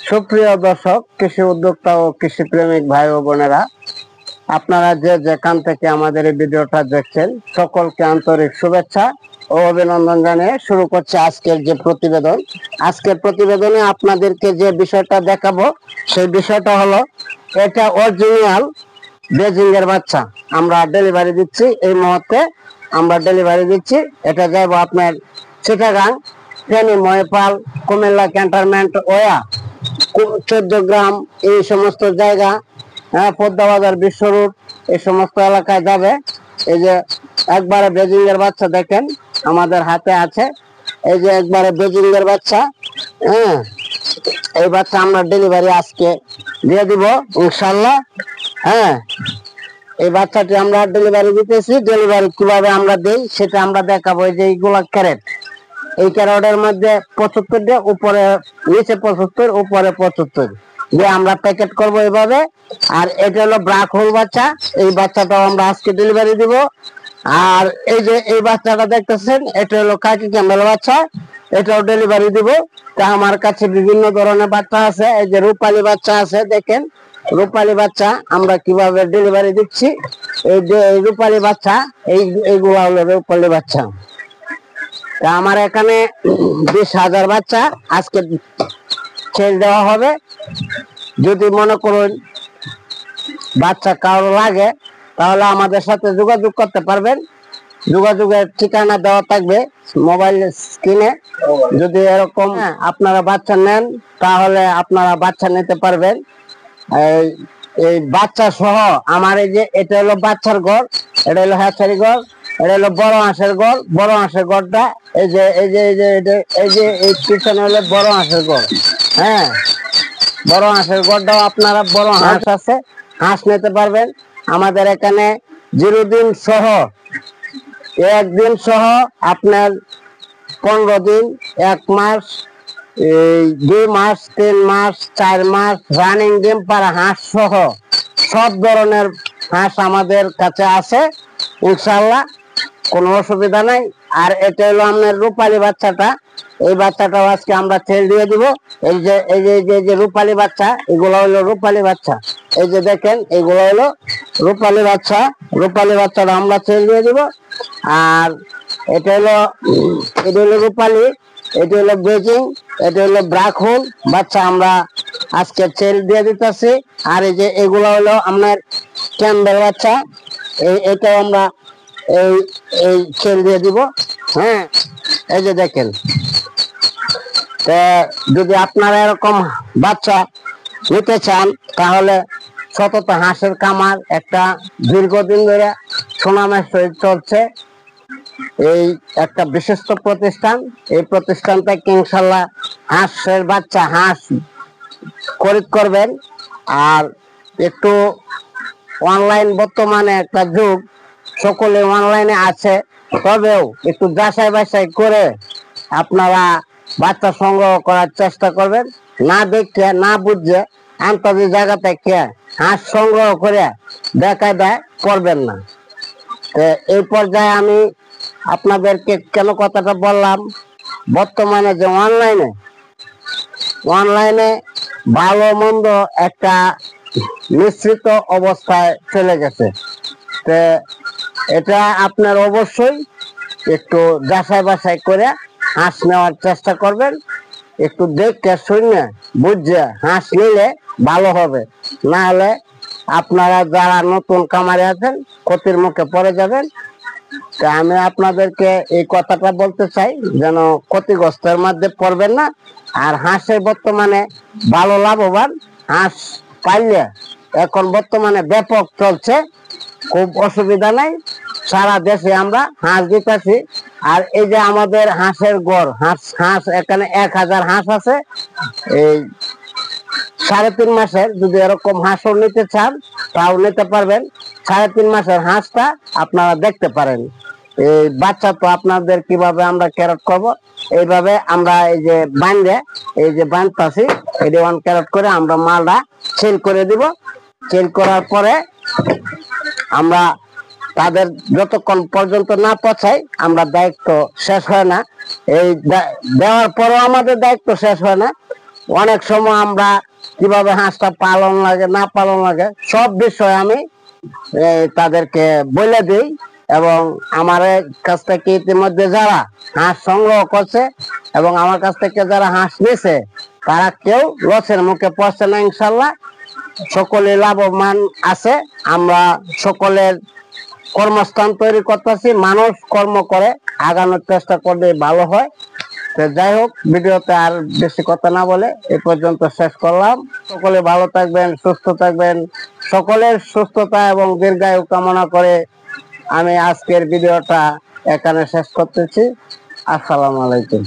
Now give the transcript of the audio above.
সুপ্রিয় দর্শক, কৃষি উদ্যোক্তা ও কৃষি প্রেমিক ভাই ও বোনেরা, আপনারা যে যেখান থেকে আমাদের এই ভিডিওটা দেখছেন, সকলকে আন্তরিক শুভেচ্ছা ও অভিনন্দন জানিয়ে শুরু করছে আজকের যে প্রতিবেদন। আজকের প্রতিবেদনে আপনাদেরকে যে বিষয়টা দেখাবো, সেই বিষয়টা হলো এটা অরিজিনাল বেজিং এর বাচ্চা আমরা ডেলিভারি দিচ্ছি। এই মুহূর্তে আমরা ডেলিভারি দিচ্ছি। এটা যাবো আপনার চিটাগাং, ফেনী, মহিপাল, কুমিল্লা ক্যান্টনমেন্ট, ওয়া, 14 গ্রাম, এই সমস্ত জায়গা, পদ্মা বাজার, বিশ্ব রোড, এই সমস্ত এলাকায় যাবে। এই যে একবারে বেজিং এর বাচ্চা দেখেন আমাদের হাতে আছে। এই যে একবারে বেজিং এর বাচ্চা, এই বাচ্চা আমরা ডেলিভারি আজকে দিয়ে দিব ইনশাল্লাহ। এই বাচ্চাটি আমরা ডেলিভারি দিতেছি। ডেলিভারি কিভাবে আমরা দেই সেটা আমরা দেখাবো। এই যে এইগুলা ক্যারেট, এই ক্যারেটের মধ্যে 75টা, উপরে নিচে 75, উপরে 75 দিয়ে আমরা প্যাকেট করব এইভাবে। আর এটা হলো ব্ল্যাক হোল বাচ্চা। এই বাচ্চাটাও আমরা আজকে ডেলিভারি দিব। আর এই যে এই বাচ্চাটা দেখতেছেন, এটা হলো কাকি ক্যামেল বাচ্চা, এটাও ডেলিভারি দিব। তা আমার কাছে বিভিন্ন ধরনের বাচ্চা আছে। এই যে রূপালী বাচ্চা আছে, দেখেন রূপালী বাচ্চা আমরা কিভাবে ডেলিভারি দিচ্ছি। এই যে রূপালী বাচ্চা, এইগুলা হলো রূপালী বাচ্চা। তা আমার এখানে 20,000 বাচ্চা আজকে ছেড়ে দেওয়া হবে। যদি মনে করুন বাচ্চা কারো লাগে, তাহলে আমাদের সাথে যোগাযোগ করতে পারবেন। যোগাযোগের ঠিকানা দেওয়া থাকবে মোবাইল স্ক্রিনে। যদি এরকম আপনারা বাচ্চা নেন, তাহলে আপনারা বাচ্চা নিতে পারবেন। এই বাচ্চা সহ আমার এই যে এটা হলো বাচ্চার ঘর, এটা হলো হ্যাচারি ঘর, এটা হলো বড় হাঁসের ঘর। বড় হাঁসের ঘরটা এই যে এই পিছনে হলো বড় হাঁসের ঘর। বড় হাঁসের ঘরটাও আপনারা, বড় হাঁস আছে, হাঁস নিতে পারবেন আমাদের এখানে। 0 দিন সহ, 1 দিন সহ, আপনার 15 দিন, 1 মাস, 2 মাস, 3 মাস, 4 মাস রানিং ডিম পাড়া হাঁস সহ সব ধরনের হাঁস আমাদের কাছে আছে ইনশাল্লাহ, কোনো অসুবিধা নাই। আর এটা হলো আপনার রূপালী বাচ্চাটা। এই বাচ্চাটাও আজকে আমরা ছেড়ে দিয়ে দিব। এই যে রূপালী বাচ্চা, এগুলো হলো রূপালী বাচ্চা। এই যে দেখেন, এগুলো হলো রূপালী বাচ্চা। রূপালী বাচ্চাটা আমরা ছেড়ে দিয়ে দিব। আর এটা হলো রূপালী, এটা হলো বেজিং, এটা হলো ব্ল্যাক হোল বাচ্চা আমরা আজকে ছেড়ে দিয়ে দিতেছি। আর এই যে এগুলো হলো আপনার ক্যাম্বেল বাচ্চা, এটাও আমরা এই ছেড়ে দিয়ে দিব। এই যে দেখেন, যদি আপনারা এরকম বাচ্চা নিতে চান, তাহলে সততা হাঁসের খামার একটা দীর্ঘদিন ধরে সুনামের সহিত চলছে। এই একটা বিশ্বস্ত প্রতিষ্ঠান। এই প্রতিষ্ঠান থেকে ইনশাল্লাহ হাঁসের বাচ্চা, হাঁস খরিদ করবেন। আর একটু অনলাইন, বর্তমানে একটা যুগ, সকলে অনলাইনে আছে, তবেও একটু যাচাই বাছাই করে আপনারা বাচ্চা সংগ্রহ করার চেষ্টা করবেন। না দেখে, না বুঝে, আন্তর্জাতিক জায়গা থেকে হাঁস সংগ্রহ করে দেখা দেয় করবেন না। এই পর্যায়ে আমি আপনাদেরকে কেন কথাটা বললাম, বর্তমানে যে অনলাইনে ভালো মন্দ একটা মিশ্রিত অবস্থায় চলে গেছে। এটা আপনার অবশ্যই একটু যাচাই বাছাই করে হাঁস নেওয়ার চেষ্টা করবেন। একটু দেখে শুনে বুঝে হাঁস নিলে ভালো হবে। না হলে আপনারা যারা নতুন খামারে আছেন, ক্ষতির মুখে পড়ে যাবেন। তা আমি আপনাদেরকে এই কথাটা বলতে চাই, যেন ক্ষতিগ্রস্তের মধ্যে পড়বেন না। আর হাঁসের বর্তমানে ভালো লাভবান, হাঁস পাইলে এখন বর্তমানে ব্যাপক চলছে, খুব অসুবিধা নাই। সারা দেশে আমরা হাঁস দিতেছি। আর এই যে আমাদের হাঁসের গড়, হাঁস এখানে 1000 হাঁস আছে। এই 3.5 মাসের, যদি এরকম হাঁসও নিতে চান তাও নিতে পারবেন। 3.5 মাসের হাঁসটা আপনারা দেখতে পারেন। এই বাচ্চা তো আপনাদের কিভাবে আমরা ক্যারেট করবো, এইভাবে আমরা এই যে বাঁধতাছি, এটি 1 ক্যারেট করে আমরা মালটা সেল করে দিব। সেল করার পরে আমরা তাদের যতক্ষণ পর্যন্ত না পৌঁছাই, আমরা দায়িত্ব শেষ হয় না। এই দেওয়ার পরেও আমাদের দায়িত্ব শেষ হয় না। অনেক সময় আমরা কিভাবে হাঁসটা পালন লাগে না পালন লাগে সব বিষয় আমি তাদেরকে বলে দিই। এবং আমার কাছ থেকে ইতিমধ্যে যারা হাঁস সংগ্রহ করছে এবং আমার কাছ থেকে যারা হাঁস নিছে তারা কেউ লসের মুখে পড়ছে না ইনশাল্লাহ, সকলে লাভবান আছে। আমরা সকলের কর্মস্থান তৈরি করতেছি, মানুষ কর্ম করে আগানোর চেষ্টা করলে ভালো হয়। তো যাই হোক, ভিডিওতে আর বেশি কথা না বলে এ পর্যন্ত শেষ করলাম। সকলে ভালো থাকবেন, সুস্থ থাকবেন। সকলের সুস্থতা এবং দীর্ঘায়ু কামনা করে আমি আজকের ভিডিওটা এখানে শেষ করতেছি। আসসালামু আলাইকুম।